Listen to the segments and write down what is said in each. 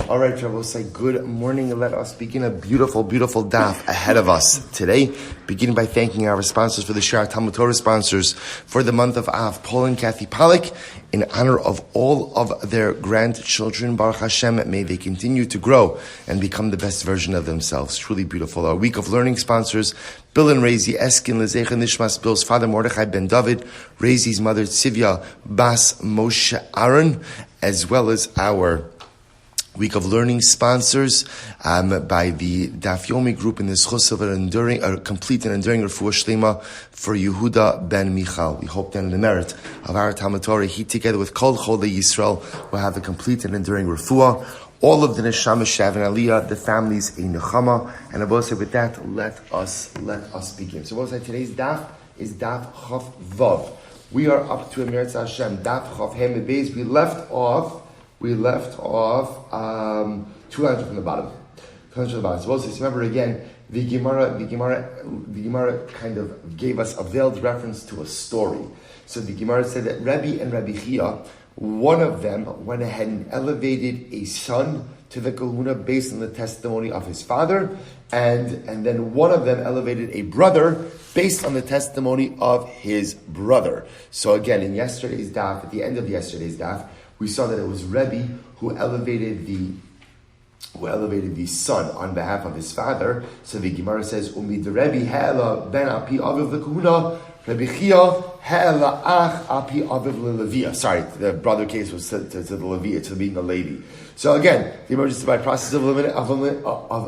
All right, Rabosai, good morning. Let us begin a beautiful, beautiful daf ahead of us today, beginning by thanking our sponsors for the Shara Talmud Torah sponsors for the month of Av, Paul and Kathy Pollack, in honor of all of their grandchildren. Baruch Hashem, may they continue to grow and become the best version of themselves. Truly beautiful. Our week of learning sponsors, Bill and Raizy Eskin, nishmas, Bill's father Mordechai ben Dovid, Raizy's mother Tzvyah, Bas Moshe Aron, as well as our week of learning sponsors by the Daf Yomi group in the Schus of a complete and enduring refuah shlema for Yehuda ben Michal. We hope that in the merit of our Talmud Torah, he together with Kol Cholei Yisrael will have a complete and enduring refuah. All of the neshama shav and aliyah, the families a nechama. And I will say with that, let us begin. So what was today's daf is daf Chav Vav. We are up to Emeretz Hashem daf Chav Hem Beis. We left off 200 from the bottom. 200 from the bottom. So also, remember again, the Gemara kind of gave us a veiled reference to a story. So the Gemara said that Rabbi and Rabbi Chia, one of them went ahead and elevated a son to the kahuna based on the testimony of his father, and then one of them elevated a brother based on the testimony of his brother. So again, in yesterday's daf, at the end of yesterday's daf, we saw that it was Rebbe who elevated the son on behalf of his father. So the Gemara says, "Umid Rebbe ha'ela ben api aviv lekahuna, Rebbe Chia ha'ela ach api aviv lelevia." Sorry, the brother case was to the levia, to being a lady. So again, the emergence by process of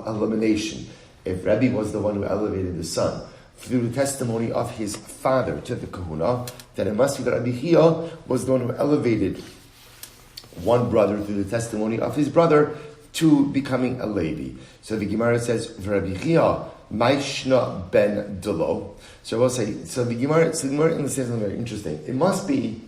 elimination. If Rebbe was the one who elevated the son through the testimony of his father to the kahuna, then it must be that Rebbe Chia was the one who elevated one brother through the testimony of his brother to becoming a lady. So the Gemara says, "Rabbi Chia, Maishna ben Delo." So we'll say, the Gemara says something very interesting. It must be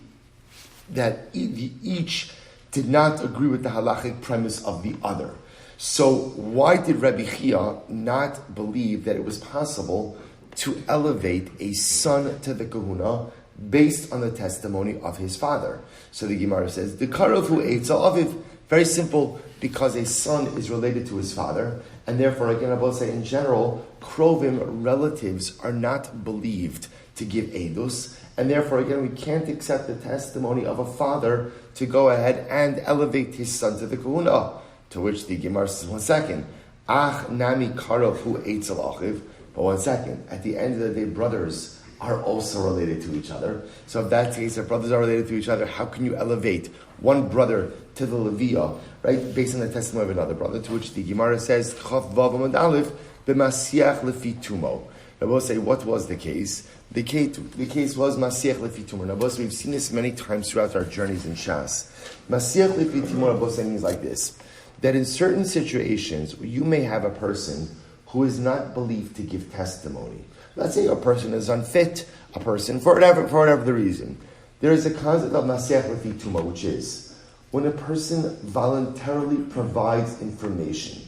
that each did not agree with the halachic premise of the other. So why did Rabbi Chia not believe that it was possible to elevate a son to the kahuna based on the testimony of his father? So the Gemara says, the Karav hu Eitzel Aviv, very simple, because a son is related to his father, and therefore, again, I will say in general, Krovim relatives are not believed to give Eidus, and therefore, again, we can't accept the testimony of a father to go ahead and elevate his son to the kahuna. To which the Gemara says, one second, Ach nami Karav hu Eitzel Aviv, but one second, at the end of the day, brothers are also related to each other. So if that's the case, if brothers are related to each other, how can you elevate one brother to the Leviyah, right, based on the testimony of another brother? To which the Gemara says, Chav Vav Amud Aleph, b'Masiach lefi tumo. Now we'll say, what was the case? The case was Masiach lefi tumo. Now we've seen this many times throughout our journeys in Shas. Masiach lefi tumo, means like this, that in certain situations, you may have a person who is not believed to give testimony. Let's say a person is unfit, a person, for whatever the reason. There is a concept of Masiach lefi tuma, which is when a person voluntarily provides information,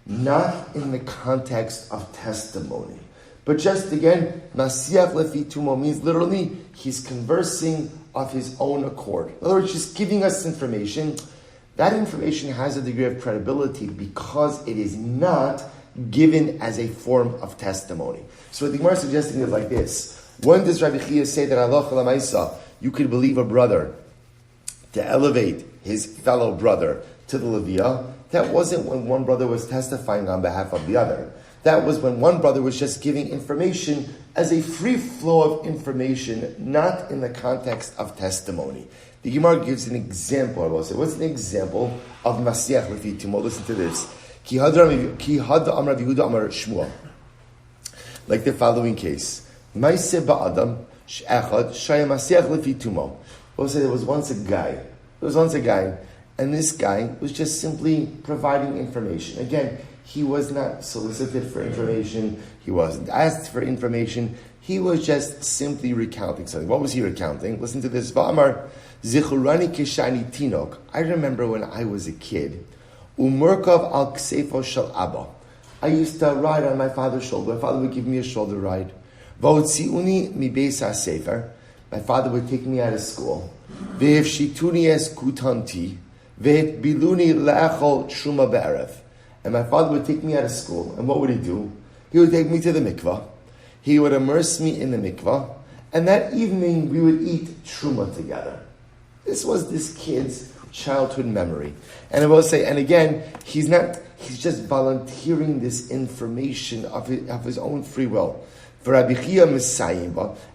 not in the context of testimony, but just again, Masiach lefi tuma means literally he's conversing of his own accord. In other words, just giving us information. That information has a degree of credibility because it is not given as a form of testimony. So what the Gemara is suggesting is like this. When does Rabbi Chia say that Allah Lamaisa, you could believe a brother to elevate his fellow brother to the Leviyah? That wasn't when one brother was testifying on behalf of the other. That was when one brother was just giving information as a free flow of information, not in the context of testimony. The Gemara gives an example, I will say. What's an example of Masiach lefi tumo? Listen to this. Like the following case. We'll say there was once a guy. And this guy was just simply providing information. Again, he was not solicited for information. He wasn't asked for information. He was just simply recounting something. What was he recounting? Listen to this. Va'amar zichurani kishani tinok. I remember when I was a kid. Umurkov al ksefo shel abba. I used to ride on my father's shoulder. My father would give me a shoulder ride. V'otziuni mi beis hasefer. My father would take me out of school. Ve'evshituni es kutanti. Ve'et biluni le'echol truma be'erev. And my father would take me out of school, and what would he do? He would take me to the mikvah. He would immerse me in the mikvah, and that evening we would eat truma together. This was this kid's childhood memory. And I will say, and again, he's just volunteering this information of his own free will. For Rabbi Chia Messiah,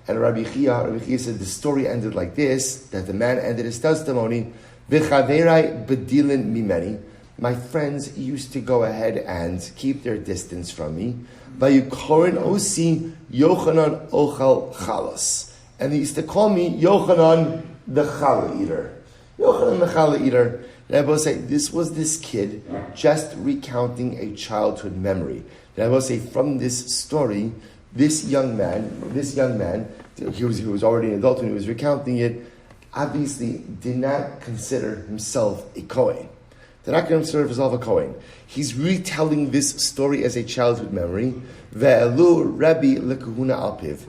and Rabbi Chia said the story ended like this, that the man ended his testimony, V'chaverai bedilin mimeni. My friends used to go ahead and keep their distance from me. Vayukorin osi Yochanan ochal chalas. And they used to call me Yochanan the challah eater. Yochanan the challah eater. And I will say, this was this kid just recounting a childhood memory. And I will say, from this story, this young man, he was already an adult when he was recounting it, obviously did not consider himself a Kohen. Did not consider himself a Kohen. He's retelling this story as a childhood memory. Ve'elu Rabbi lekahuna alpiv.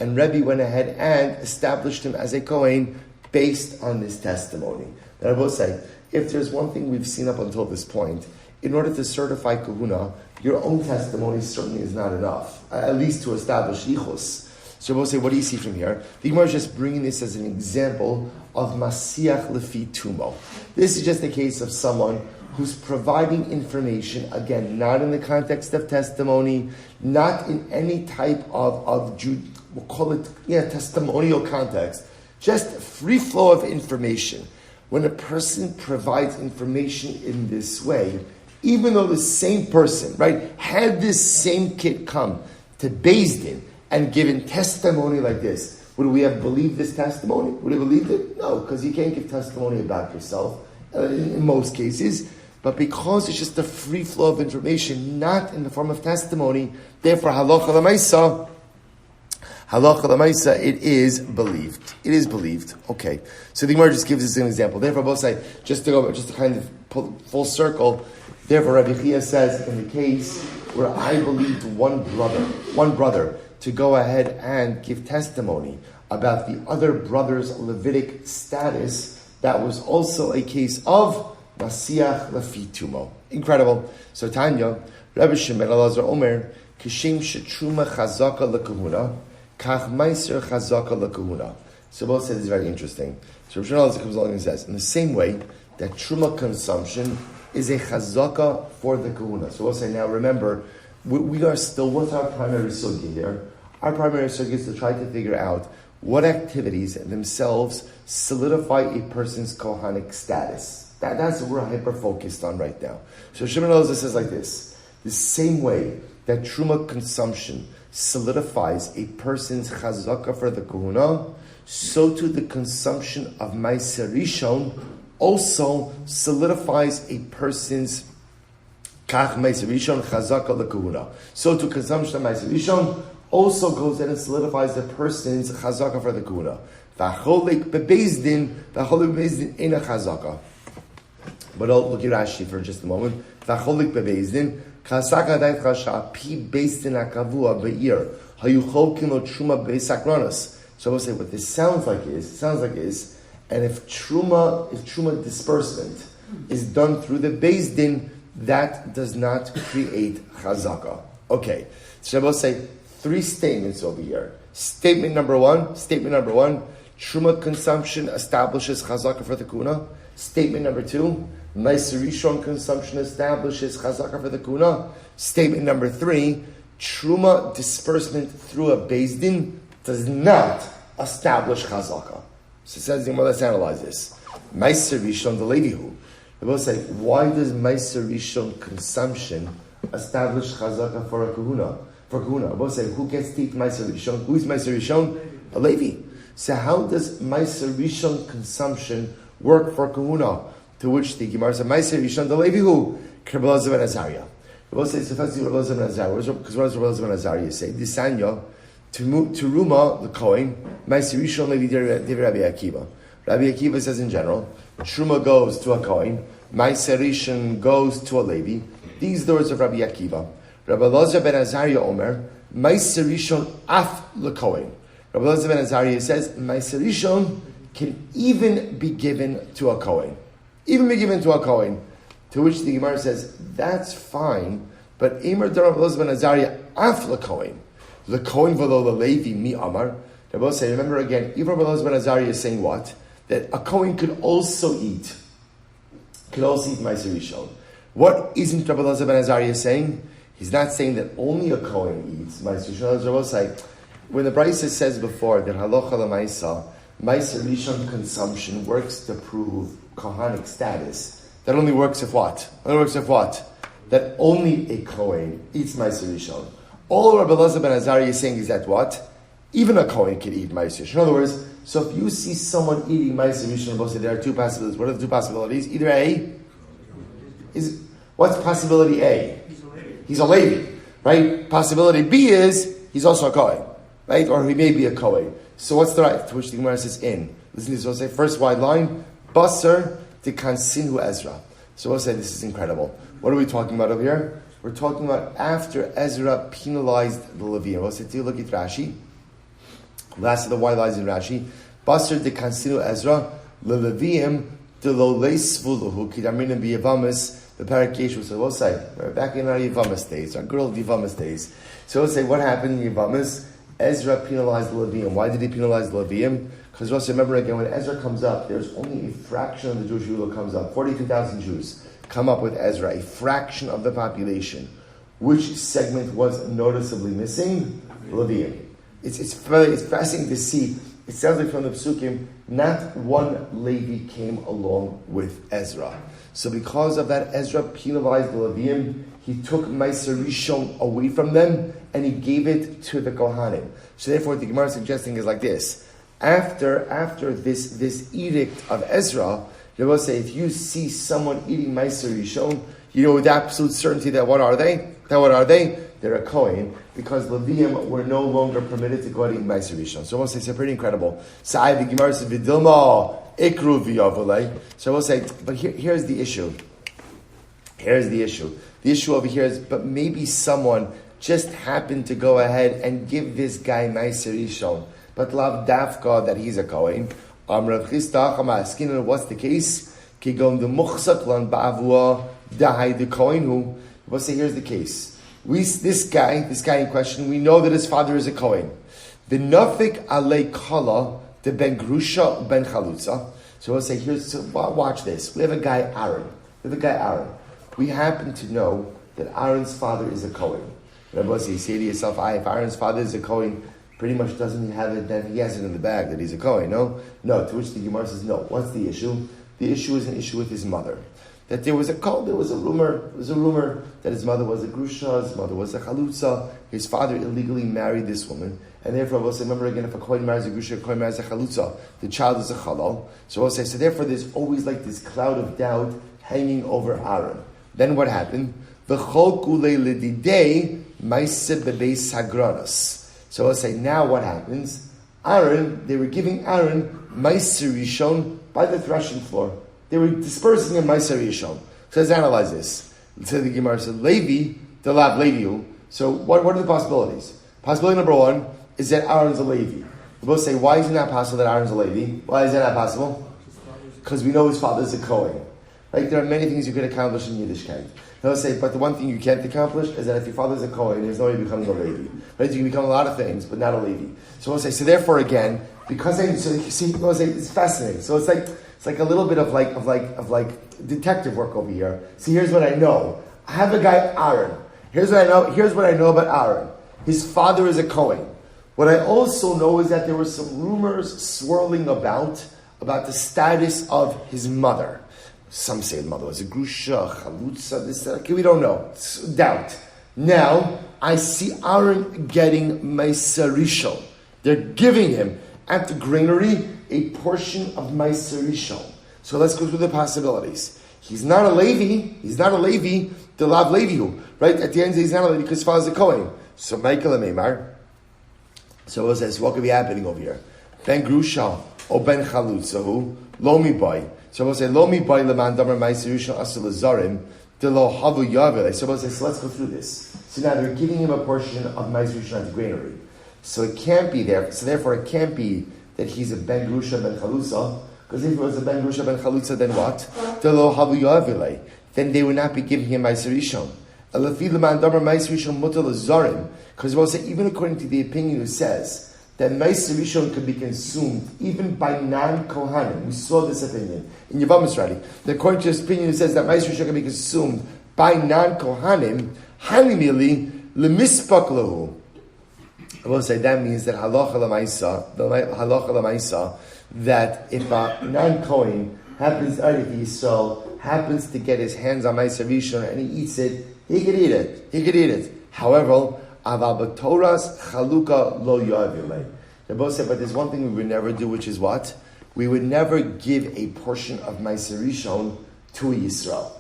And Rabbi went ahead and established him as a Kohen based on this testimony. That I will say, if there's one thing we've seen up until this point, in order to certify kahuna, your own testimony certainly is not enough, at least to establish yichus. So we'll say, what do you see from here? The Gemara is just bringing this as an example of Masiach Lefi Tumo. This is just a case of someone who's providing information, again, not in the context of testimony, not in any type of we'll call it, testimonial context, just free flow of information. When a person provides information in this way, even though the same person, right, had this same kid come to Beis Din and given testimony like this, would we have believed this testimony? Would we have believed it? No, because you can't give testimony about yourself in most cases. But because it's just a free flow of information, not in the form of testimony, therefore halacha l'maisa, it is believed. It is believed. Okay. So the Gemara just gives us an example. Therefore, both say, just to kind of pull full circle, therefore Rabbi Chia says, in the case where I believed one brother, to go ahead and give testimony about the other brother's Levitic status, that was also a case of Masiach Lefi Tumo. Incredible. So Tanya, Rabbi Shimon Elazar Omer, Kishem Shetruma Chazaka Lekahuna, Kach Meiser Chazaka Lekahuna. So both said this is very interesting. So Rabbi Shimon Elazar comes along and says, in the same way that Truma consumption is a Chazaka for the Kahuna. So we'll say, now remember, we are still, what's our primary sugya here? Our primary sugya is to try to figure out what activities themselves solidify a person's Kohanic status. That's what we're hyper-focused on right now. So Shimon Elazar says like this: the same way that Truma consumption solidifies a person's Chazaka for the Kahuna, so too the consumption of Meiser Rishon also solidifies a person's Kach Meiser Rishon Chazaka Lekahuna. So to consumption of Meiser Rishon also goes in and solidifies the person's Chazaka for the Kahuna. V'acholik bebeis din ena Chazaka. But I'll look at Rashi for just a moment. V'acholik bebeis din Chazaka dait chasha pi beis din akavua be'ir hayuchol kino truma beisakranos. So I will say what this sounds like is, and if truma disbursement is done through the beis din, that does not create chazaka. Okay, so I will say three statements over here. Statement number one, truma consumption establishes chazaka for the kuna. Statement number two, Meiser Rishon consumption establishes chazaka for the kuna. Statement number three, truma disbursement through a beis din does not establish chazaka. So it says, let's analyze this. Meiser Rishon the Levihu. I will say, why does Meiser Rishon consumption establish chazaka for a kahuna? For kahuna, I will say, who gets to eat Meiser Rishon? Who is Meiser Rishon? A Levi. So how does Meiser Rishon consumption work for kahuna? To which the Gemara says, Meiser Rishon the Levihu, Rabbi Elazar ben Azariah. I will say, so first Rabbi Elazar ben Azariah. Because what does Rabbi Elazar ben Azariah say? Disanya to Ruma the Kohen, Meiser Rishon Levi Rabbi Akiva. Rabbi Akiva says in general, Truma goes to a Kohen, Meiser Rishon goes to a Levi. These words of Rabbi Akiva. Rabbi Elazar ben Azariah Omer, Meiser Rishon af leKohen. Rabbi Elazar ben Azariah says, Meiser Rishon can even be given to a Kohen. even be given to a Kohen. To which the Gemara says, that's fine, but Eimer Darav Elazar ben Azariah af l'Kohen. L'Kohen v'lo l'Levi mi amar. They both say, remember again, Eimer Elazar ben Azariah is saying what? That a Kohen could also eat Meiser Rishon. What isn't Rabbi Elazar ben Azariah saying? He's not saying that only a Kohen eats Meiser Rishon. As Rabbi say, when the Brisa says before that Halacha l'Maisa, Meiser Rishon consumption works to prove Kohanic status, that only works if what? That only a Kohen eats Meiser Rishon. All Rabbi Elazar ben Azariah is saying is that what? Even a Kohen can eat Meiser Rishon. In other words, so if you see someone eating Meiser Rishon, there are two possibilities. What are the two possibilities? Either A, what's possibility A? He's a Levi, right? Possibility B is, he's also a Kohen, right? Or he may be a Kohen. So what's the right? To which the Gemara says in. Listen to this, we'll say, first wide line, Basar de Kansinhu Ezra. So we'll say, this is incredible. What are we talking about over here? We're talking about after Ezra penalized the Leviim. We'll say, look at Rashi. Last of the white lines in Rashi. Basar de Kansinu Ezra, le Leviim, de lo leisvuluhu, kidaminim b'yavamis, the Parakesh will say, we'll say, we're back in our Yavamis days, our good old Yavamis days. So we'll say, what happened in Yavamis? Ezra penalized the Leviim. Why did he penalize the Leviim? Because we'll say, remember again, when Ezra comes up, there's only a fraction of the Jewish people that comes up. 42,000 Jews come up with Ezra, a fraction of the population. Which segment was noticeably missing? The Leviim. It's fascinating to see. It sounds like from the Psukim, not one Levi came along with Ezra. So because of that, Ezra penalized the Leviim. He took Meiser Rishon away from them, and he gave it to the Kohanim. So therefore, what the Gemara is suggesting is like this. After this edict of Ezra, they will say, if you see someone eating Meiser Rishon, you know with absolute certainty that what are they? They're a Kohen, because Leviim were no longer permitted to go out and eat Meiser Rishon. So we'll say, it's pretty incredible. So the Gemara says, Vidilma ikru v'yavulei. So we'll say, but here's the issue. The issue over here is, but maybe someone just happened to go ahead and give this guy Meiser Rishon, but lav dafka that he's a Kohen. Rav Chisda Chama Eskin, what's the case? Kigon the muchsak lan ba'avua dahai the Kohen who. We'll say, here's the case. This guy in question, we know that his father is a Kohen. The nafik alei kala the ben grusha ben chalutza. So we'll say, watch this. We have a guy Aaron. We happen to know that Aaron's father is a Kohen. Rabbi say, you say to yourself, if Aaron's father is a Kohen, pretty much doesn't have it, then he has it in the bag that he's a Kohen, no? No, to which the Gemara says, no. What's the issue? The issue is an issue with his mother. That there was a rumor that his mother was a grusha, his mother was a chalutza, his father illegally married this woman, and therefore we'll say, remember again, if a Kohen marries a grusha, a Kohen marries a chalutza, the child is a halal. So we'll say, so therefore there's always like this cloud of doubt hanging over Aaron. Then what happened? So we'll say, now what happens? They were giving Aaron Meiser Rishon by the threshing floor. They were dispersing in Meiser Rishon. So let's analyze this. So the Gemara says, Levi, the lab Levi. So what are the possibilities? Possibility number one is that Aaron's a Levi. We both say, why is it not possible that Aaron's a Levi? Why is that not possible? Because we know his father's a Kohen. Like, there are many things you can accomplish in Yiddishkeit. They'll say, but the one thing you can't accomplish is that if your father's a Kohen, there's no way becoming a Levi. Right? You can become a lot of things, but not a Levi. So we'll say, so therefore again, because we'll say, it's fascinating. So it's like a little bit of detective work over here. See, here's what I know. I have a guy, Aaron. Here's what I know about Aaron. His father is a Kohen. What I also know is that there were some rumors swirling about the status of his mother. Some say the mother was a grusha, chalutza, this, that. Okay, we don't know. It's doubt. Now, I see Aaron getting Meiser Rishon. They're giving him, at the granary, a portion of Meiser Rishon. So let's go through the possibilities. He's not a Levi, the Lav Levihu. Right? At the end, he's not a Levi because his father's a Kohen. So Michael and Meimar. So it says, what could be happening over here? Ben Grusha or Ben Chalutzahu, Lomi Boy. So we'll say, Lomi Boy Leman Damar Meiser Rishon Asal Zarim, De Lo Havu Yaveh. So we'll say, so let's go through this. So now they're giving him a portion of Meiser Rishon at the granary. So it can't be there. So therefore, it can't be that he's a Ben Grusha Ben Chalutza, Because if it was a ben Grusha ben Chalutza, then what? Then they would not be giving him Meiser Rishon. Because we'll say, even according to the opinion who says that Meiser Rishon could be consumed even by non-Kohanim. We saw this opinion in Yevam Israeli. According to this opinion who says that Meiser Rishon can be consumed by non-Kohanim, Hanimili lemispak lahu. I will say that means that halacha l'maisa, that if a non-Kohen happens, if Yisrael happens to get his hands on Meiser Rishon and he eats it, he could eat it. However, aval b'Torah's chaluka lo yavilei. They both said, but there's one thing we would never do, which is what? We would never give a portion of Meiser Rishon to a Yisrael.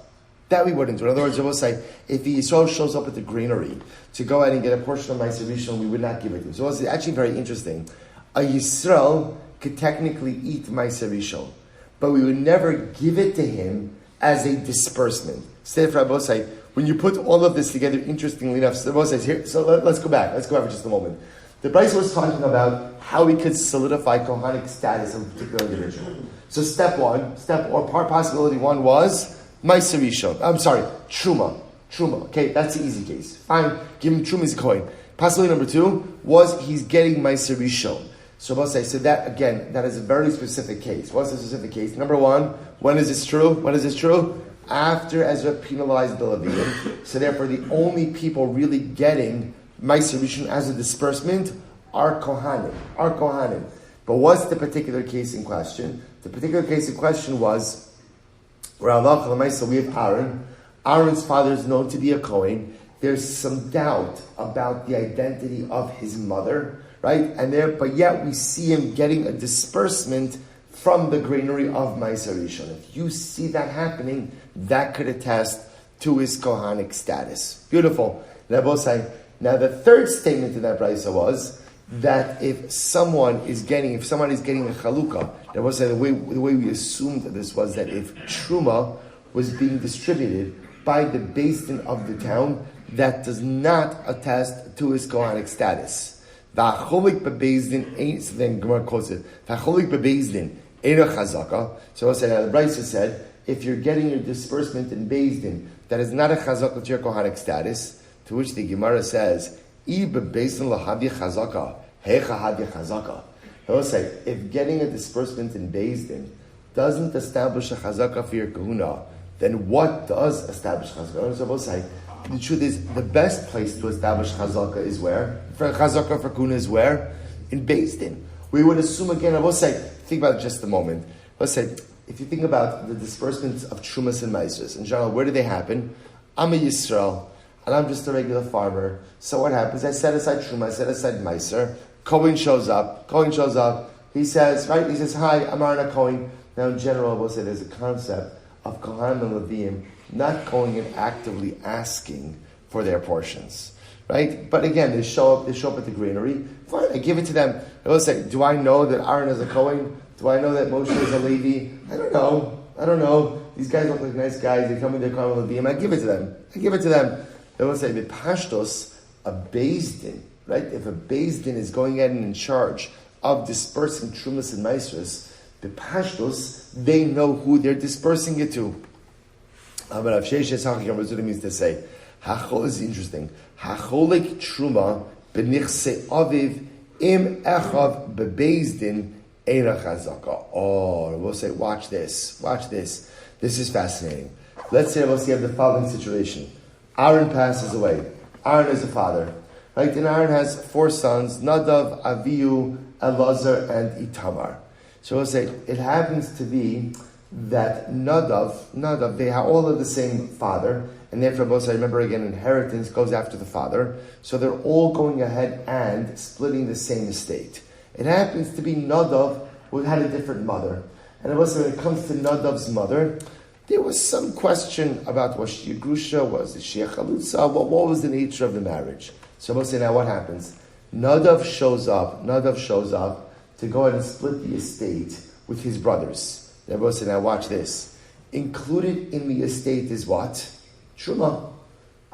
That we wouldn't do. In other words, they both say, if the Yisrael shows up at the granary to go ahead and get a portion of Meiser Rishon, we would not give it to him. So it's actually very interesting. A Yisrael could technically eat Meiser Rishon, but we would never give it to him as a disbursement. Instead, for Rabbi say, when you put all of this together, interestingly enough, so Rabbi says here. So let's go back. Let's go back for just a moment. The Brisa was talking about how we could solidify Kohanic status of a particular individual. So possibility one was Meiser Rishon. Truma. Okay, that's the easy case. Fine, give him Truma as a coin. Possibility number two was he's getting Meiser Rishon. So Rabbi say, so that again, that is a very specific case. What's the specific case? Number one, when is this true? After Ezra penalized the Levium. So therefore, the only people really getting Meiser Rishon as a disbursement are Kohanim. But what's the particular case in question? The particular case in question was where we have Aaron. Aaron's father is known to be a Kohen. There's some doubt about the identity of his mother, right? But yet we see him getting a disbursement from the granary of Meiser Rishon. If you see that happening, that could attest to his Kohanic status. Beautiful. Now the third statement in that brisa was that if someone is getting a chalukah, the way we assumed this was that if truma was being distributed by the Beis Din of the town, that does not attest to his Kohanic status. V'acholik bebeis din ain't, so then Gemara quotes it. V'acholik bebeis din ain't a chazaka. So the Brisa said, if you're getting your disbursement in Beis Din, that is not a chazaka to your Kohanic status. To which the Gemara says, I bebeis din lahavya chazaka, hecha havya chazaka. He'll say, if getting a disbursement in Beis Din doesn't establish a chazaka for your kahuna, then what does establish chazaka? So we'll say, the truth is, the best place to establish chazaka is where? For chazaka for kahuna is where? In Beis Din. We would assume again, I will say, think about it just a moment. Let's say, if you think about the disbursements of Trumas and Meisers, in general, where do they happen? I'm a Yisrael, and I'm just a regular farmer. So what happens? I set aside Truma, I set aside Meiser. Kohen shows up. He says, hi, I'm Aaron Kohen. Now in general, I will say there's a concept of Kohanim and Leviim not going and actively asking for their portions. Right? But again, they show up at the granary. Fine, I give it to them. I will say, do I know that Aaron is a Kohen? Do I know that Moshe is a Levi? I don't know. These guys look like nice guys. They come with their Kohanim and Leviim. I give it to them. They will say, the Pashtos, a Beis Din, right? If a Beis Din is going in and in charge of dispersing Trumas and Meisers, the Pashtos, they know who they're dispersing it to. But Rav Sheshes HaChakim means to say, Hachol is interesting. Hacholik Truma b'nichse aviv im echav bebeis din eina chazaka. Oh, we'll say, watch this. This is fascinating. Let's say we'll see the following situation. Aaron passes away. Aaron is a father, right? And Aaron has 4 sons: Nadav, Avihu, Elazar, and Itamar. So we'll say it happens to be that Nadav, they have all of the same father, and therefore, both, I remember again, inheritance goes after the father. So they're all going ahead and splitting the same estate. It happens to be Nadav who had a different mother, and also when it comes to Nadav's mother, there was some question about was she a grusha, was she a chalutza, what was the nature of the marriage? So we'll say now what happens? Nadav shows up to go ahead and split the estate with his brothers. They both say, now watch this. Included in the estate is what? Truma.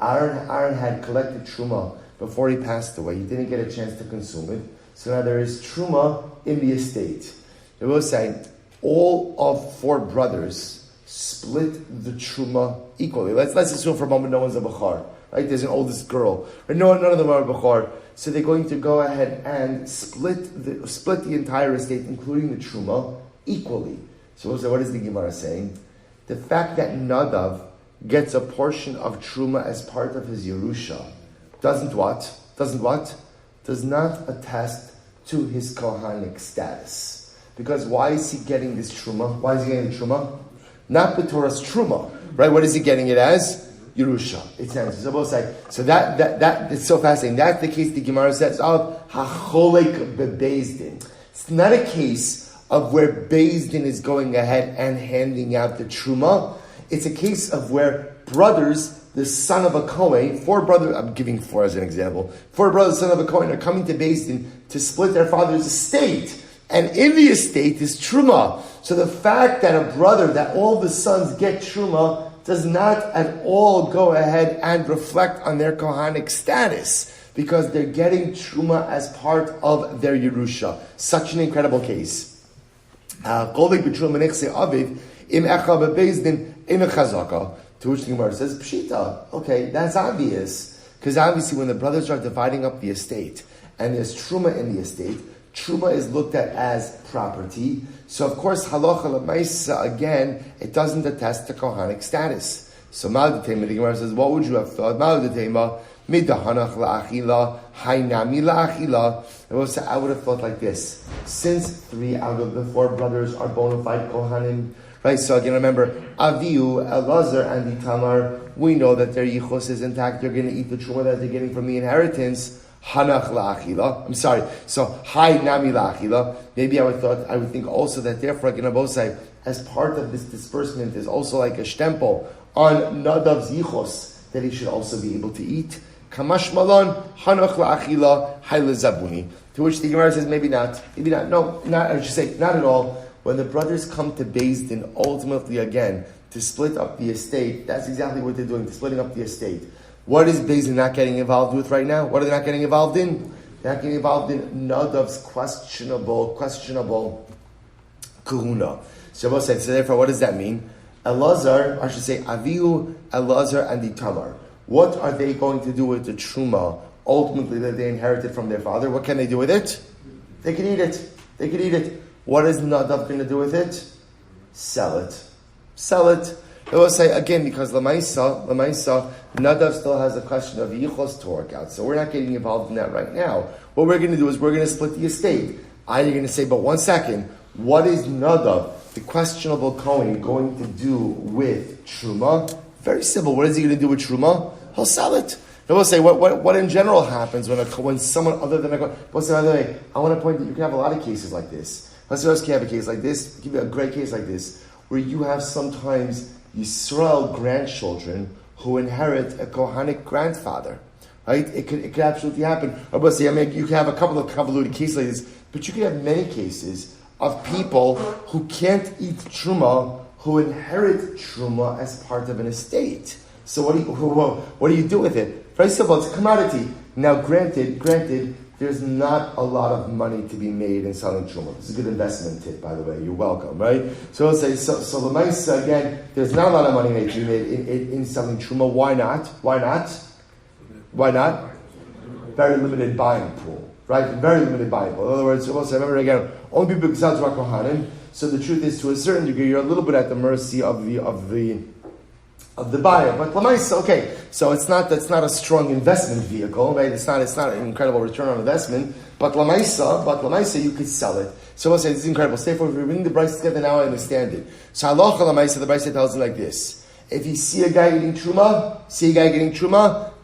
Aaron had collected Truma before he passed away. He didn't get a chance to consume it. So now there is Truma in the estate. They both say, all of 4 brothers split the truma equally. Let's assume for a moment no one's a bachar, right? There's an oldest girl, right? No, none of them are a bachar. So they're going to go ahead and split the entire estate, including the truma, equally. So what is the Gemara saying? The fact that Nadav gets a portion of truma as part of his Yerusha does not attest to his Kohanic status. Because why is he getting this truma? Why is he getting the truma? Not the Torah's truma, right? What is he getting it as? Yerusha. It's so that it's so fascinating. That's the case the Gemara says of hacholek bebezdin. It's not a case of where Bezdin is going ahead and handing out the truma. It's a case of where brothers, the son of a Kohen, 4 brothers, I'm giving 4 as an example, 4 brothers, son of a Kohen, are coming to Bezdin to split their father's estate. And in the estate is truma. So the fact that a brother, that all the sons get truma, does not at all go ahead and reflect on their Kohanic status, because they're getting truma as part of their Yerusha. Such an incredible case. To which the Gemara says, Pshita, okay, that's obvious. Because obviously when the brothers are dividing up the estate, and there's truma in the estate, truma is looked at as property. So of course, halacha l'maisa, again, it doesn't attest to Kohanic status. So Ma'adetema, the Gemara says, what would you have thought? Ma'adetema, midahanach la'achila, hainami la'achila. I would have thought like this. Since 3 out of the 4 brothers are bona fide Kohanim, right? So again, remember, Avihu, Elazar, and Itamar, we know that their yichus is intact. They're going to eat the truma that they're getting from the inheritance. Hanach la'achila. I'm sorry. So, hai nami la'achila. Maybe I would think also that therefore, Genabosai, as part of this disbursement, is also like a stempel on Nadav's yichos that he should also be able to eat. Kamash malon, hanach la'achila, hai lezabuni. To which the Gemara says, maybe not. No, not, I should say, not at all. When the brothers come to Bezdin, ultimately again, to split up the estate, that's exactly what they're doing, splitting up the estate. What is Bezdin not getting involved with right now? What are they not getting involved in? They're not getting involved in Nadav's questionable kahuna. Shabbos said, so therefore, what does that mean? Elazar, I should say, Avihu, Elazar, and Itamar. What are they going to do with the truma, ultimately, that they inherited from their father? What can they do with it? They can eat it. What is Nadav going to do with it? Sell it. They will say, again, because Lamaisa, Nadav still has a question of Yichos to work out. So we're not getting involved in that right now. What we're going to do is we're going to split the estate. You're going to say, but 1 second, what is Nadav, the questionable Kohen, going to do with Truma? Very simple. What is he going to do with Truma? He'll sell it. They will say, what in general happens when someone other than a Kohen... By the way, I want to point that you can have a lot of cases like this. Let's just have a case like this. Give you a great case like this, where you have sometimes Yisrael grandchildren who inherit a Kohanic grandfather, right? It could absolutely happen. You can have a couple of convoluted cases like this, but you can have many cases of people who can't eat truma, who inherit truma as part of an estate. So what do you do with it? Very simple. It's a commodity. Now, granted, there's not a lot of money to be made in selling truma. This is a good investment tip, by the way. You're welcome, right? So let's say, so Lamaisa, again, there's not a lot of money to be made in selling truma. Why not? Very limited buying pool, right? Very limited buying pool. In other words, also, remember again, only people can sell to our Kohanim. So the truth is, to a certain degree, you're a little bit at the mercy of the buyer. But Lamaisa, okay, so that's not a strong investment vehicle, right? It's not an incredible return on investment. But Lamaisa, you could sell it. So we'll say this is incredible. Stay for if we bring the price together now, I understand it. So halacha Lamaisa, the price tells you like this: if you see a guy getting truma,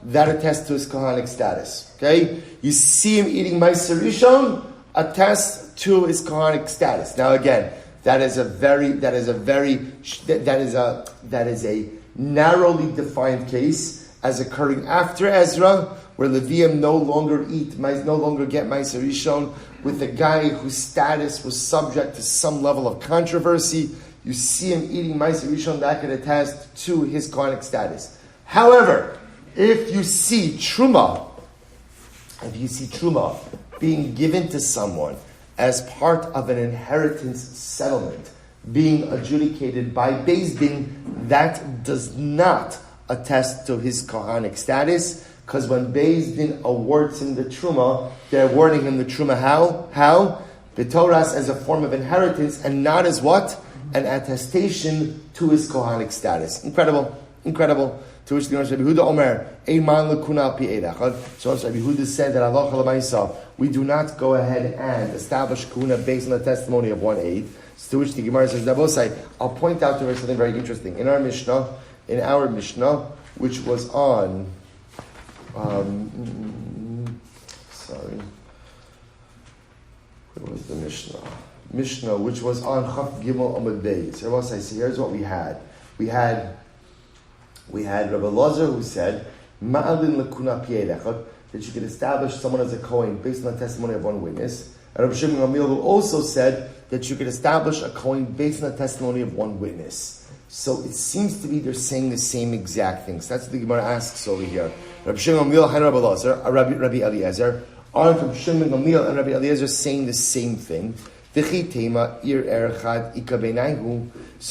that attests to his Kohanic status. Okay, you see him eating Meiser Rishon, attests to his Kohanic status. Now again, that is a narrowly defined case as occurring after Ezra, where Levium no longer get Meiser Rishon, with a guy whose status was subject to some level of controversy. You see him eating Meiser Rishon, that could attest to his Kohanic status. However, if you see truma being given to someone as part of an inheritance settlement, being adjudicated by Beis Din, that does not attest to his Kohanic status, because when Beis Din awards him the Truma, they're awarding him the Truma how? The Torah as a form of inheritance, and not as what? An attestation to his Kohanic status. Incredible. To which the Rabbi Yehuda Omer, Eiman L'Kuna Pi Eidachad. So Rabbi Yehuda said that Allah Chalamaysa, we do not go ahead and establish Kuna based on the testimony of 1/8. To which the Gemara says, Dabosai, I'll point out to her something very interesting. In our Mishnah, which was on, where was the Mishnah? Mishnah, which was on Chaf Gimel Amud Beis. So here's what we had. We had Rabbi Lazar who said, Ma'alin L'Kuna Pi Eidachad, that you could establish someone as a Kohen based on the testimony of one witness. And Rabbi Shimon Gamliel who also said that you could establish a Kohen based on the testimony of one witness. So it seems to be they're saying the same exact things. That's what the Gemara asks over here. Rabbi Shimon Gamliel and Rabbi Lazar, Rabbi Eliezer, aren't Rabbi Shimon Gamliel and Rabbi Eliezer saying the same thing? So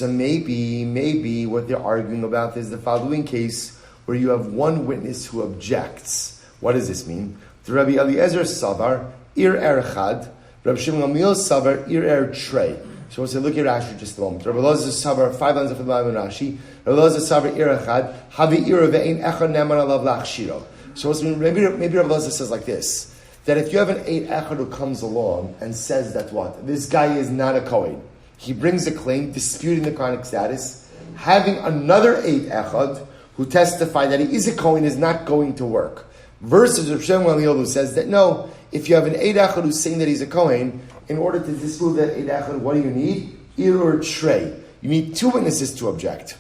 maybe what they're arguing about is the following case where you have one witness who objects. What does this mean? The Rabbi Eliezer Savar, Ir Erchad, Rabbi Shimon Gamliel Savar, Ir Er Trey. So we'll say, look at Rashi just a moment. Rabbi Eliezer Savar, 5 lines of the Bible in Rashi. Rabbi Eliezer Savar, Ir Erchad, Havi Ir Ve'ein Echad Neman Alav Lachshiro. So maybe Rabbi Eliezer says like this, that if you have an 8 echad who comes along and says that what? This guy is not a Kohen. He brings a claim disputing the Kohanic status. Having another 8 echad who testify that he is a Kohen is not going to work. Versus Rav Shimon Gamliel who says that no, if you have an 8 echad who's saying that he's a Kohen, in order to disprove that 8 echad, what do you need? Ir or Trey. You need 2 witnesses to object.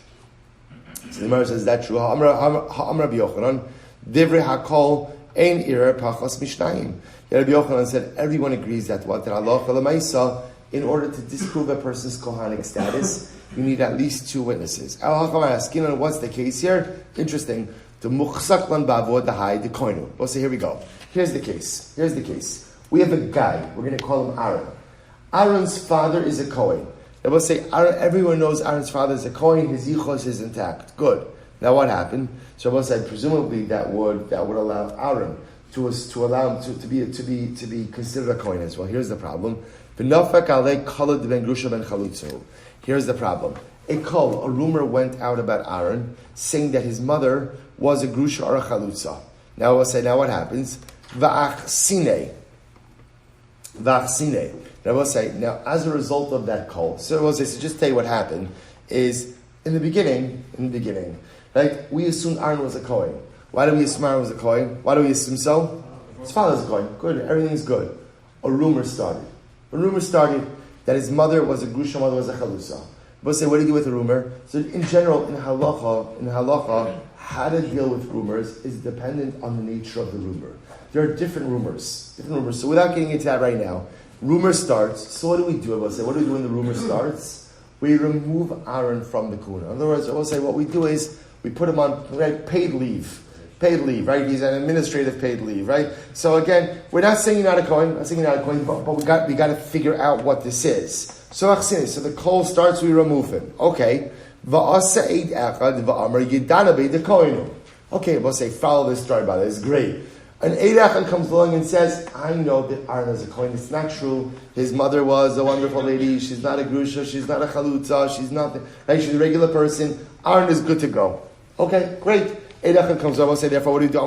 So the Gemara says that's true. Ha'amar Rabbi Yochanan, Divrei HaKol, Ein irer pachos mishnayim. Rabbi Yochanan said everyone agrees that what? That Allah Chalamaysa, in order to disprove a person's Kohanic status, you need at least 2 witnesses. What's the case here? Interesting. The muchsak lan bavod the high the koinu. We'll say here we go. Here's the case. We have a guy. We're going to call him Aaron. Aaron's father is a Kohen. We'll say everyone knows Aaron's father is a Kohen. His yichos is intact. Good. Now what happened? So Shabbos said presumably that would allow Aaron to allow him to be considered a Kohen as well. Here's the problem. Here's the problem. A rumor went out about Aaron saying that his mother was a grusha or a chalutza. Now we'll say, now what happens? Va'achsine. Now we'll say, now as a result of that call, so we'll say, so just tell you what happened is in the beginning, right? We assumed Aaron was a Kohen. Why do we assume Aaron was a Kohen? Why do we assume so? His father's a Kohen. Good, everything's good. A rumor started that his mother was a grusha, mother was a chalusa. But say, what do you do with a rumor? So in general, in halacha, how to deal with rumors is dependent on the nature of the rumor. There are different rumors. So without getting into that right now, rumor starts. So what do we do? I will say, what do we do when the rumor starts? We remove Aaron from the kuna. In other words, I will say, what we do is we put him on paid leave, right? He's an administrative paid leave, right? So again, we're not saying you're not a Kohen, but we got to figure out what this is. So the call starts, we remove him. Okay. Okay, we'll say, follow this story, by this. It's great. An Eid Echad comes along and says, I know that Aaron is a Kohen. It's not true. His mother was a wonderful lady. She's not a grusha. She's not a chalutza. She's nothing. Right? She's a regular person. Aaron is good to go. Okay, great. Eid Echad comes along and say, therefore, what do we do?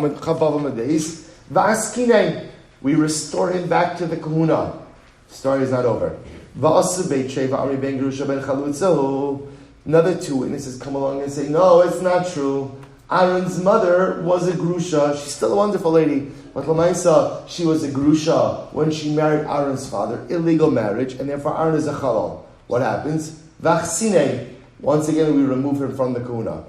We restore him back to the kahuna. The story is not over. Another 2 witnesses come along and say, no, it's not true. Aaron's mother was a grusha. She's still a wonderful lady. But Lamaisa, she was a grusha when she married Aaron's father. Illegal marriage. And therefore Aaron is a halal. What happens? Vachsine. Once again, we remove him from the kuna.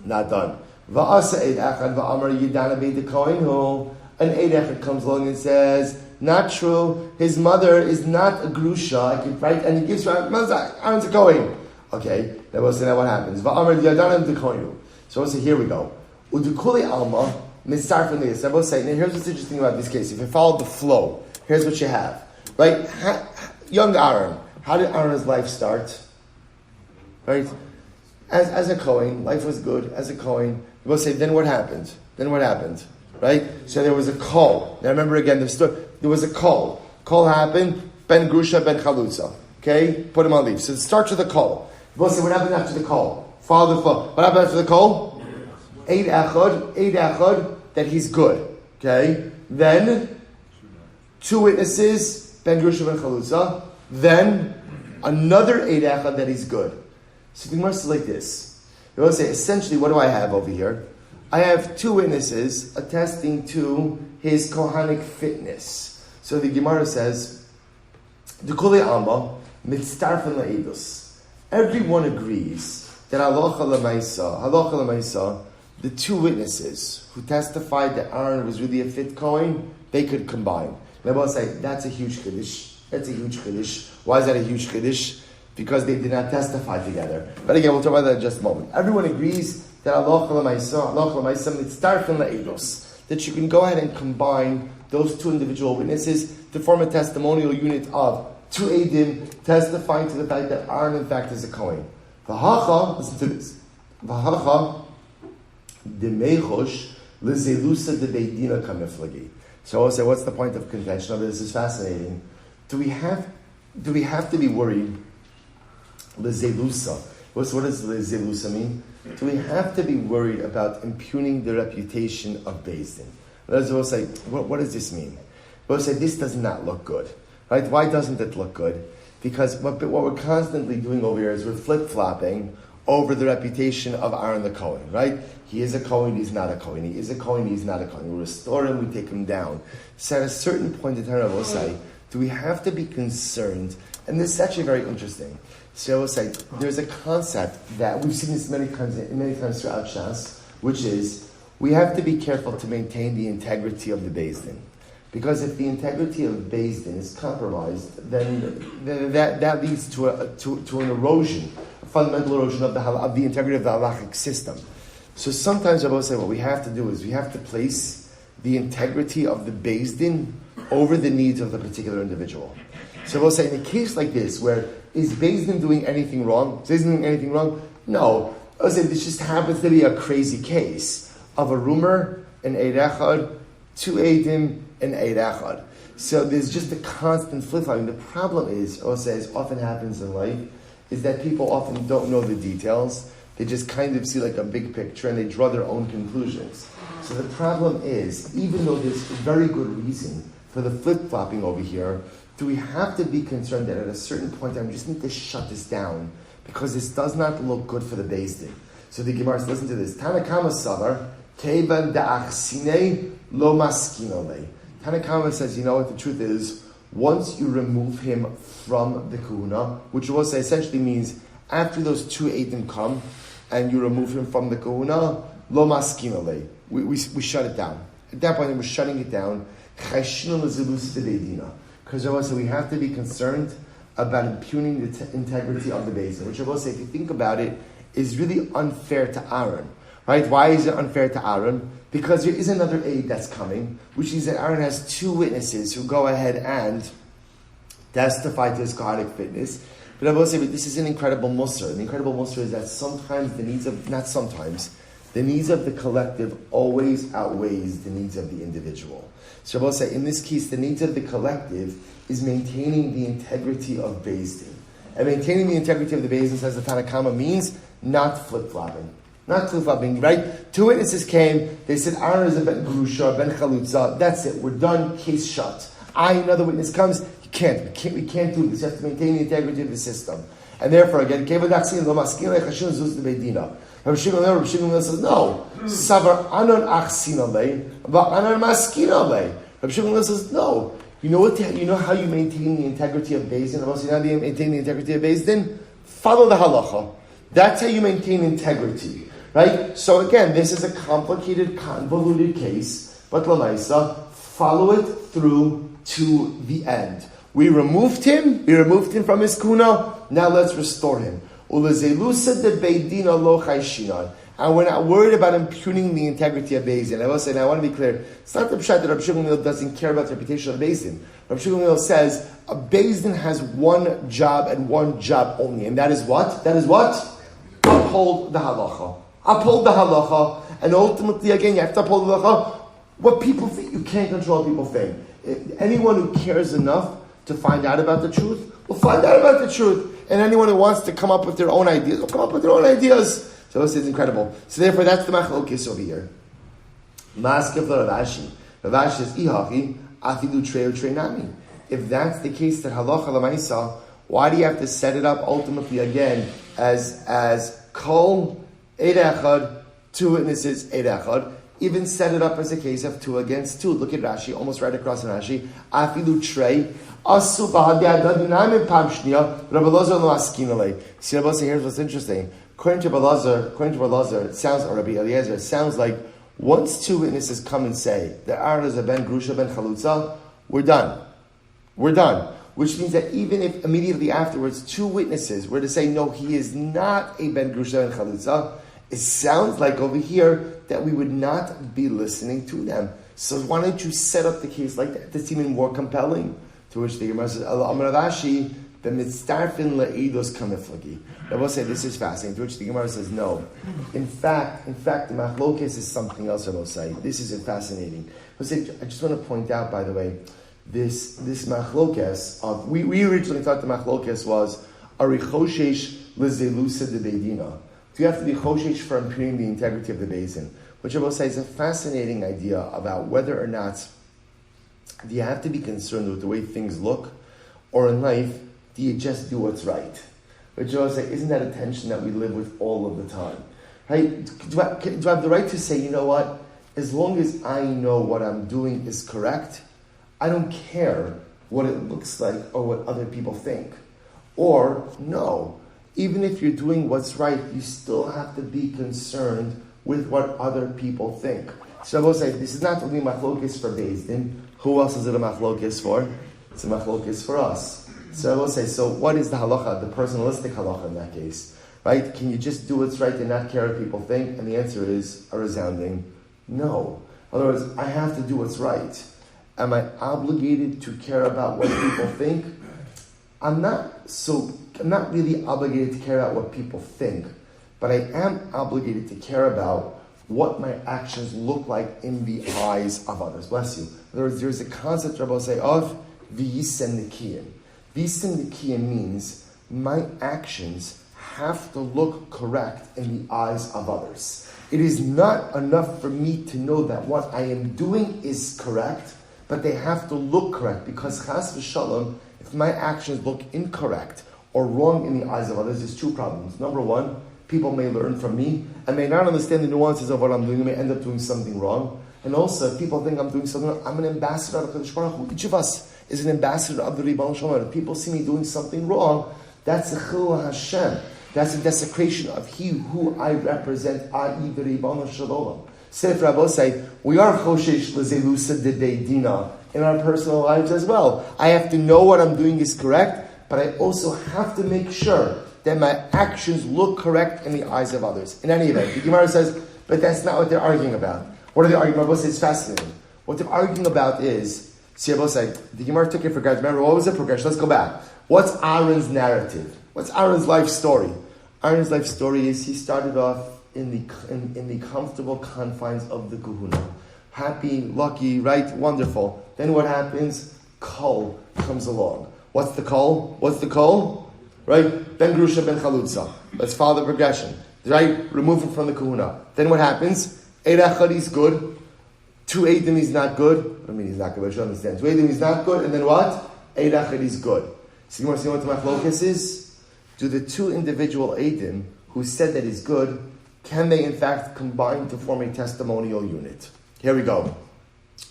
Not done. Va'asa Eid Echad va'amar yidana beid kohen. An Eid Echad comes along and says, not true. His mother is not a grusha. Right? And he gives her, Aaron's a kohen. Okay. Then we'll say, now what happens? Va'amar yidana beid kohen. So we'll say, here we go. Udukuli alma misar from this. I will say, now here's what's interesting about this case. If you follow the flow, here's what you have. Right? Young Aaron. How did Aaron's life start? Right? As a Kohen, life was good. As a Kohen, we'll say, then what happened? Right? So there was a call. Now remember again the story. There was a call. Call happened. Ben Grusha, Ben Chalutza. Okay? Put him on leave. So it starts with a call. We'll say, what happened after the call? Father. What happened after the call? Eid Echad, that he's good. Okay? Then, 2 witnesses, Ben Grusha, Ben Chalutza. Then, another Eid Echad that he's good. So the Gemara says like this. We will say, essentially, what do I have over here? I have 2 witnesses attesting to his Kohanic fitness. So the Gemara says, D'kulei Alma, mitztarfen la'edus. Everyone agrees that halacha l'maisa, the 2 witnesses who testified that Aaron was really a fit Kohen, they could combine. And I will say, that's a huge chiddush. Why is that a huge chiddush? Because they did not testify together. But again, we'll talk about that in just a moment. Everyone agrees that that you can go ahead and combine those 2 individual witnesses to form a testimonial unit of 2 Eidim testifying to the fact that Aaron in fact is a Kohen. V'hacha, listen to this. V'hacha demechosh lezelusa debeidina kamiflagi. So I'll say, what's the point of contention? This is fascinating. Do we have to be worried? Lezelusa. What does lezelusa mean? Do we have to be worried about impugning the reputation of Beis Din? We'll say, what does this mean? We'll say, this does not look good. Right? Why doesn't it look good? Because what we're constantly doing over here is we're flip-flopping over the reputation of Aaron the Kohen, right? He is a Kohen, he's not a Kohen. He is a Kohen, he's not a Kohen. We restore him, we take him down. So at a certain point in time, I will say, do we have to be concerned? And this is actually very interesting. So I will say, there's a concept that we've seen this many times throughout Shas, which is, we have to be careful to maintain the integrity of the Beis Din. Because if the integrity of Beis Din is compromised, then that leads to an erosion, a fundamental erosion of the integrity of the halachic system. So sometimes I will say what we have to do is we have to place the integrity of the Beis Din over the needs of the particular individual. So we'll say in a case like this, where is Beis Din doing anything wrong? Is Beis Din doing anything wrong? No. I'll say this just happens to be a crazy case of a rumor, an Eid Echad, 2 Eidim, and Eid Echad. So there's just a constant flip-flopping. The problem is, I'll say, as often happens in life, is that people often don't know the details. They just kind of see like a big picture and they draw their own conclusions. So the problem is, even though there's very good reason for the flip-flopping over here, do we have to be concerned that at a certain point I just need to shut this down because this does not look good for the Beis Din? So the Gemara says, listen to this. Tanakama Savar, Kevan da'achsine lo maskinole. Tanakama says, you know what the truth is? Once you remove him from the kahuna, which will say essentially means after those 2 Eidim come and you remove him from the kahuna, lo maskinole. We shut it down. At that point, we're shutting it down. Because also we have to be concerned about impugning the integrity of the Beis Din, which I will say, if you think about it, is really unfair to Aaron. Right? Why is it unfair to Aaron? Because there is another aid that's coming, which is that Aaron has 2 witnesses who go ahead and testify to his Kohanic fitness. But I will say, this is an incredible musr. The incredible musr is that sometimes the needs of the collective always outweighs the needs of the individual. So I will say, in this case, the needs of the collective is maintaining the integrity of Beis Din. And maintaining the integrity of the Beis Din, says the Tanakama, means not flip-flopping. Not flip-flopping, right? 2 witnesses came, they said, Aaron is a Ben Grusha, Ben Chalutza, that's it, we're done, case shut. Another witness comes, we can't do this, you have to maintain the integrity of the system. And therefore, again, Rabbi Shimon says, no. Savar anon achsinale, va'anon maskinale. Rabbi Shimon says, no. You know how you maintain the integrity of Beis Din? You know how you maintain the integrity of Beis Din? Follow the halacha. That's how you maintain integrity. Right? So again, this is a complicated, convoluted case, but Lamaisa, follow it through to the end. We removed him from his kuna, now let's restore him. And and we're not worried about impugning the integrity of Beis Din. I will say, and I want to be clear, it's not the pshat that Rabbi Shimon Gamliel doesn't care about the reputation of Beis Din. Rabbi Shimon Gamliel says a Beis Din has one job and one job only, and that is what? That is what? Uphold the halacha. Uphold the halacha, and ultimately, again, you have to uphold the halacha. What people think, you can't control what people think. Anyone who cares enough to find out about the truth will find out about the truth. And anyone who wants to come up with their own ideas will come up with their own ideas. So this is incredible. So therefore, that's the machlokes over here. Maskef Rav Ashi. Rav Ashi says, Ihachi, afidu treu treinami. If that's the case, that halacha l'maisa, why do you have to set it up ultimately again as kol eid echad, two witnesses eid echad? Even set it up as a case of 2 against 2. Look at Rashi, almost right across in Rashi. Afilu trei asu b'hadei adadinayim pam shniya. Rabbi Elazar lo askin alei. See, Rabbi Elazar, here's what's interesting. According to Rabbi Elazar, it sounds, or Rabbi Eliezer, it sounds like once 2 witnesses come and say that Aaron is a ben grusha ben chalutza, we're done. We're done. Which means that even if immediately afterwards 2 witnesses were to say no, he is not a ben grusha ben chalutza, it sounds like over here that we would not be listening to them. So why don't you set up the case like that? That's even more compelling. To which the Gemara says, Amar Rashi, the mitzarfin le'idos kamiflagi. I will say this is fascinating. To which the Gemara says, no. In fact, the machlokes is something else. I will say this is fascinating. I just want to point out, by the way, this machlokes of we originally thought the machlokes was arichoshesh lezelusa de beidina. Do you have to be choshesh for impugning the integrity of the Beis Din? Which I will say is a fascinating idea about whether or not do you have to be concerned with the way things look, or in life, do you just do what's right? Which I will say, isn't that a tension that we live with all of the time? Right? Do I have the right to say, you know what, as long as I know what I'm doing is correct, I don't care what it looks like or what other people think? Or, no, even if you're doing what's right, you still have to be concerned with what other people think. So I will say, this is not only machlokes for Beis Din. Who else is it a machlokes for? It's a machlokes for us. So I will say, so what is the halacha, the personalistic halacha in that case? Right? Can you just do what's right and not care what people think? And the answer is a resounding no. In other words, I have to do what's right. Am I obligated to care about what people think? I'm not really obligated to care about what people think, but I am obligated to care about what my actions look like in the eyes of others. Bless you. In other words, there's a concept, Rabbi say, of v'yisen nikiyim. V'yisen nikiyim means my actions have to look correct in the eyes of others. It is not enough for me to know that what I am doing is correct, but they have to look correct, because chas v'shalom, if my actions look incorrect or wrong in the eyes of others, there's 2 problems. Number 1, people may learn from me and may not understand the nuances of what I'm doing, and may end up doing something wrong. And also, if people think I'm doing something wrong, I'm an ambassador of HaKadosh Baruch Hu. Each of us is an ambassador of the Ribbon Shalom. If people see me doing something wrong, that's a chilul Hashem. That's a desecration of He who I represent, i.e. the Ribbon Shalom. Sefer Rabbi say, we are choshesh lezelusa de beidina in our personal lives as well. I have to know what I'm doing is correct, but I also have to make sure that my actions look correct in the eyes of others. In any event, the Gemara says, but that's not what they're arguing about. What are they arguing about? Rabbi says it's fascinating. What they're arguing about is, see, Rabbi say, the Gemara took it for granted. Remember, what was the progression? Let's go back. What's Aaron's narrative? What's Aaron's life story? Aaron's life story is he started off in the comfortable confines of the kahuna. Happy, lucky, right? Wonderful. Then what happens? Kol comes along. What's the kol? Right? Ben grusha, ben chalutza. Let's follow the progression. Right? Remove him from the kahuna. Then what happens? Eid echad is good. 2 eidim is not good. I mean, he's not good, but you should understand. 2 eidim is not good. And then what? Eid echad is good. So you want to see what the machlokes is? Do the 2 individual eidim who said that is good, can they in fact combine to form a testimonial unit? Here we go.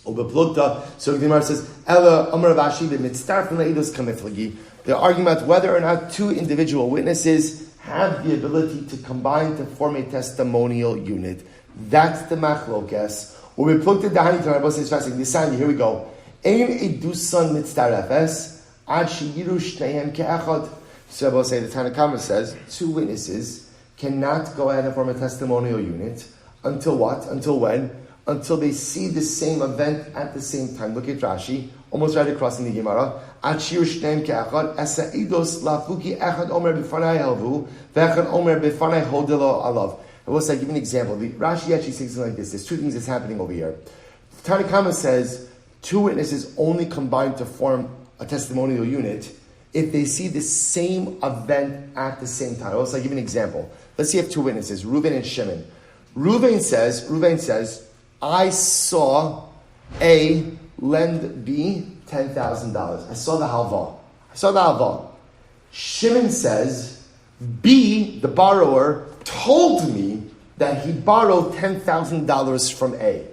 So the Gemara says, Ella Amar Vashi b'mitzarfin le'idos kamiflagi. They're arguing about whether or not 2 individual witnesses have the ability to combine to form a testimonial unit. That's the machlokes. When we plugged the Dahani to Rabbi says fasting. Here we go. Ein edusan mitzarefes ad sheyiru shneihem ke'echad. So Rabbi say the Tanakh says 2 witnesses cannot go ahead and form a testimonial unit until what? Until when? Until they see the same event at the same time. Look at Rashi, almost right across in the Gemara. Achir shneim ke'achad, esa eidos lafuki echad omer b'fanai helvu, ve'echad omer b'fanai hodelo alav. I will say, give you an example. Rashi actually says something like this. There's two things that's happening over here. Tanna Kama says, two witnesses only combine to form a testimonial unit if they see the same event at the same time. I will say, give you an example. Let's see if two witnesses, Reuven and Shimon. Reuven says, I saw A lend B $10,000. I saw the halva. Shimon says, B, the borrower, told me that he borrowed $10,000 from A.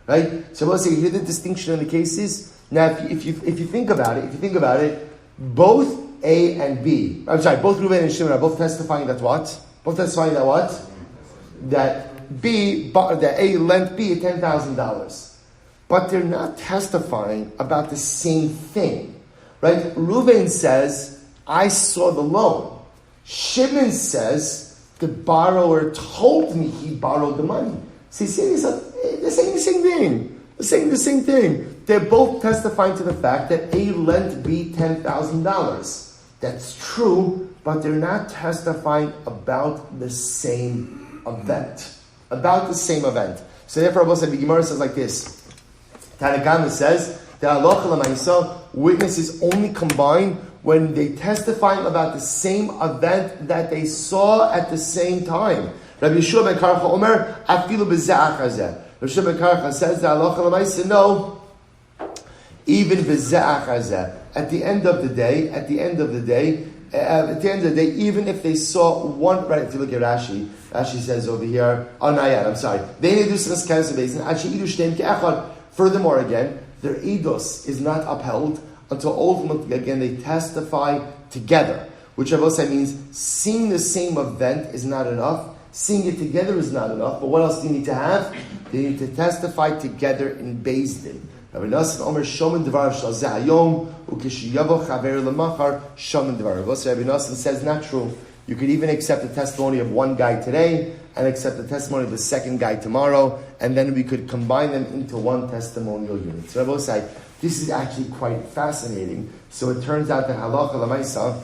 Right? So let's say you hear the distinction in the cases. Now, if you think about it, both A and B, both Reuven and Shimon are both testifying that what? That B, that A lent B $10,000. But they're not testifying about the same thing. Right? Reuven says, I saw the loan. Shimon says, the borrower told me he borrowed the money. See, they're saying the same thing. They're saying the same thing. They're both testifying to the fact that A lent B $10,000. That's true, but they're not testifying about the same event. So therefore, the Gemara says like this. Tanna Kama says that halacha l'maisa, witnesses only combine when they testify about the same event that they saw at the same time. Rabbi Yeshua ben Karcha Omer, afilu b'ze'ach hazeh. Rabbi Yeshua ben Karcha says that halacha l'maisa, no, even b'ze'ach hazeh. At the end of the day, even if they saw one, right, if you look at Rashi says over here, furthermore again, their eidos is not upheld until ultimately, again, they testify together. Which I will say means seeing the same event is not enough. Seeing it together is not enough. But what else do you need to have? They need to testify together in Beis Din. Rabbi Nassim says not true. You could even accept the testimony of one guy today and accept the testimony of the second guy tomorrow, and then we could combine them into one testimonial unit. So Rabbi say this is actually quite fascinating. So it turns out that halacha l'maisa,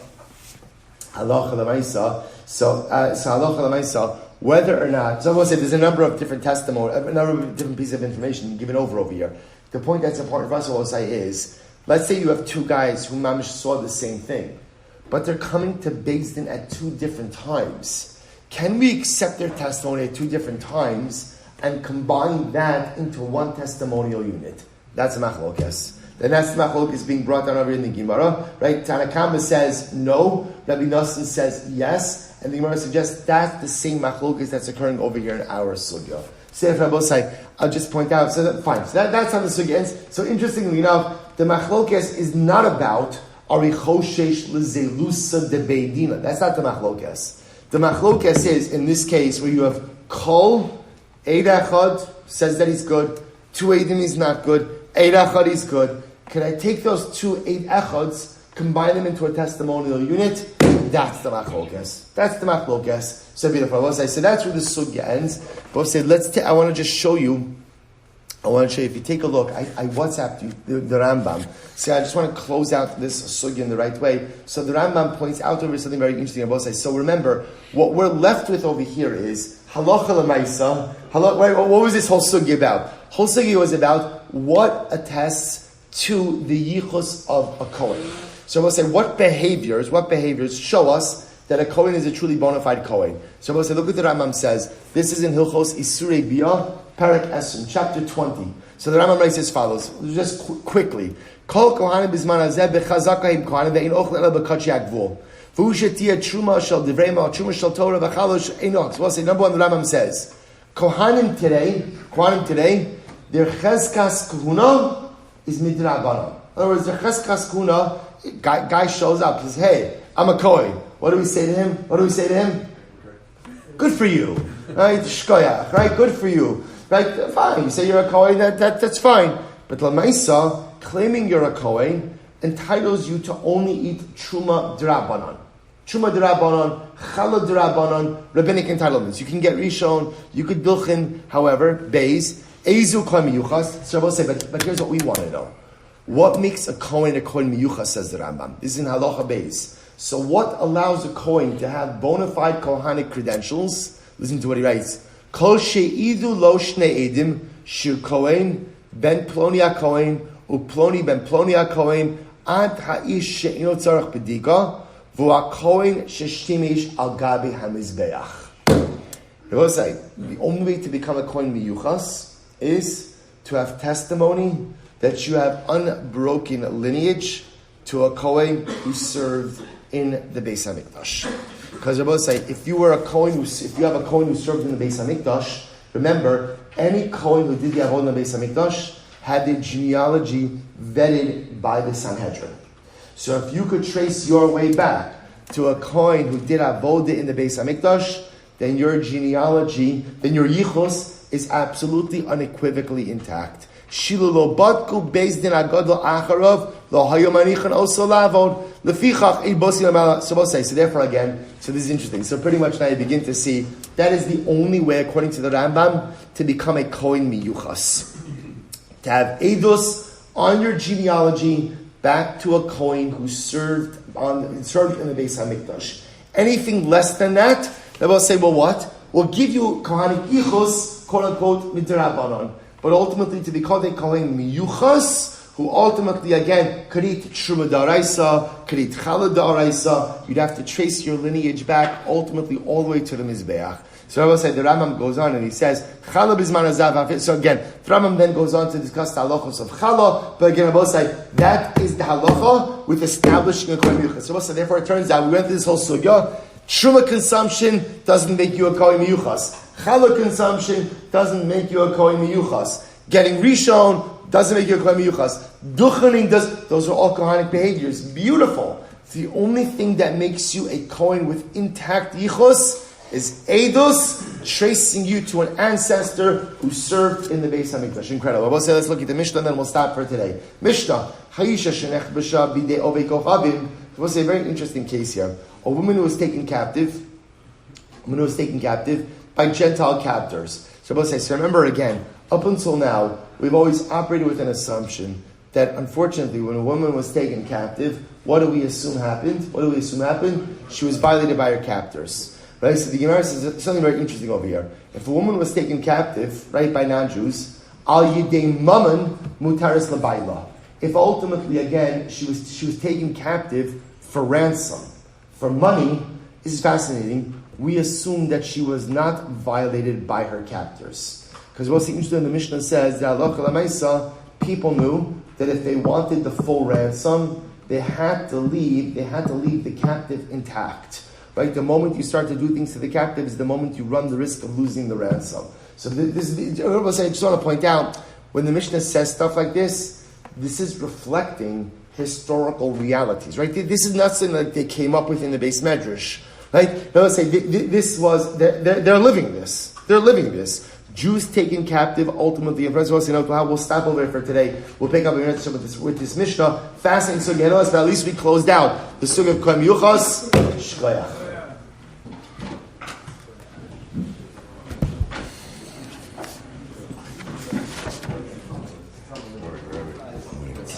whether or not, so I will say there's a number of different testimony, a number of different pieces of information given over here. The point that's important for us, I will say, is, let's say you have two guys who mamish saw the same thing, but they're coming to Beis Din at two different times. Can we accept their testimony at two different times and combine that into one testimonial unit? That's a machlokes. Then that's the machlokes being brought down over in the Gemara, right? Tanna Kama says no, Rabbi Nassim says yes, and the Gemara suggests that's the same machlokes that's occurring over here in our sugya. So if Rabbi say, I'll just point out, fine. So that's how the sugya ends. So interestingly enough, the machlokes is not about Ari Choshesh L'Zelusa de Beidina. That's not the machlokes. The machlokes is, in this case, where you have Kol, Eid Echad, says that he's good, two Eidim is not good, Eid Echad is good. Can I take those two Eid Echads, combine them into a testimonial unit? That's the machlokes. So beautiful. So that's where the sugya ends. But I want to just show you. If you take a look, I WhatsApped you the Rambam. See, I just want to close out this sugya in the right way. So the Rambam points out over something very interesting. So remember, what we're left with over here is halacha l'maisa. What was this whole sugya about? Whole sugya was about what attests to the yichus of a Kohen. So we'll say, what behaviors show us that a Kohen is a truly bona fide Kohen? So we'll say, look what the Rambam says. This is in Hilchos Isurei Biyah, Parak Esrim, chapter 20. So the Rambam writes as follows, just quickly. Kol kohanim bizman hazeh bechazakahim kohanim ve'in ochel ela b'katshi ha'gvul. V'hu shetia truma shel divrei ma'al truma shel Torah v'chalosh einot. So we'll say, number one, the Rambam says, Kohanim today, their cheskas kahuna is midrabanan. In other words, their cheskas kahuna, guy shows up, says, hey, I'm a Kohen. What do we say to him? Good for you. Right? Shkoyach. Right? Good for you. Right? Fine. You say you're a Kohen, that's fine. But Lamaisa, claiming you're a Kohen, entitles you to only eat Truma Drabanan. Truma d'Rabbanon, Chala d'Rabbanon, rabbinic entitlements. You can get Rishon, you could Bilchin, however, Beis, Eizu Kohen Miyuchas. So I will say, but here's what we want to know. What makes a Kohen Miyuchas, says the Rambam? This is in Halacha Beis. So what allows a Kohen to have bona fide Kohanic credentials? Listen to what he writes. Kol she'idu lo shnei edim, shir Kohen, ben Ploni HaKohen, uploni ben Ploni HaKohen, ad ha'ish she'ino tzarech b'dika, v'ha'kohen sheshimish al gabi hamizbeach. It will say, the only way to become a Kohen Miyuchas is to have testimony that you have unbroken lineage to a Kohen who served in the Beis HaMikdash. Because Rabbi say, if you have a Kohen who served in the Beis HaMikdash, remember, any Kohen who did the Avodah in the Beis HaMikdash had their genealogy vetted by the Sanhedrin. So if you could trace your way back to a Kohen who did Avodah in the Beis HaMikdash, then your genealogy, then your yichus is absolutely unequivocally intact. Shilu lo badku beis din agadol acharov lo hayu manichan oso lavod lefichach ei bosi lamala. So therefore again, so this is interesting. So pretty much now you begin to see that is the only way, according to the Rambam, to become a Kohen Miyuchas. To have edus on your genealogy back to a Kohen who served in the Beis HaMikdash. Anything less than that, they will say, well, what? We'll give you Kohanic Yichus, quote unquote, midrabanon. But ultimately, to be called a Kohen Miyuchas, who ultimately, again, could eat Truma Da'araisa, could eat Chala Da'araisa, you'd have to trace your lineage back, ultimately, all the way to the Mizbeach. So I will say, the Rambam goes on and he says, Chala Bizman Azav. So again, the Rambam then goes on to discuss the halachos of Chala, but again, I will say, that is the halacha with establishing a Kohen Miyuchas. So I will say, therefore, it turns out, we went through this whole sugya, Truma consumption doesn't make you a Kohen Miyuchas. Chala consumption doesn't make you a Kohen Miyuchas. Getting Rishon doesn't make you a Kohen Miyuchas. Duchening does. Those are all Kohanic behaviors. Beautiful. The only thing that makes you a Kohen with intact Yichus is Eidos, tracing you to an ancestor who served in the Beis HaMikdash. Incredible. We'll say, let's look at the Mishnah and then we'll stop for today. Mishnah. Hayisha shenech b'sha b'dei ovei kochavim. We'll say a very interesting case here. A woman who was taken captive by Gentile captors. So remember again, up until now, we've always operated with an assumption that unfortunately when a woman was taken captive, what do we assume happened? She was violated by her captors. Right? So the Gemara says something very interesting over here. If a woman was taken captive, right, by non-Jews, al yidei mammon mutaris labayla. If ultimately, again, she was taken captive for ransom, for money, this is fascinating. We assume that she was not violated by her captors. Because what's interesting in the Mishnah says that people knew that if they wanted the full ransom, they had to leave the captive intact. Right? The moment you start to do things to the captive is the moment you run the risk of losing the ransom. So I just want to point out, when the Mishnah says stuff like this is reflecting historical realities, right? This is not something that they came up with in the Beis Medrash, right? Now let's say they're living this. They're living this. Jews taken captive, ultimately, and we'll stop over here for today. We'll pick up with this Mishnah. Fascinating sugya, but at least we closed out the sugya of Kohen Miyuchas. Shkoyach.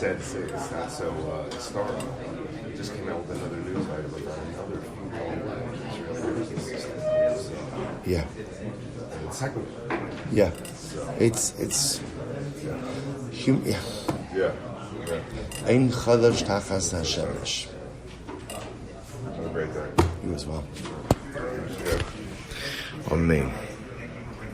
It's not so stark. It just came out with another news item about another few. Yeah. The second. Yeah. So. It's. Yeah. Yeah. Ein chadash tachas hashemesh. Have a great day. You as well. Yeah. Amen.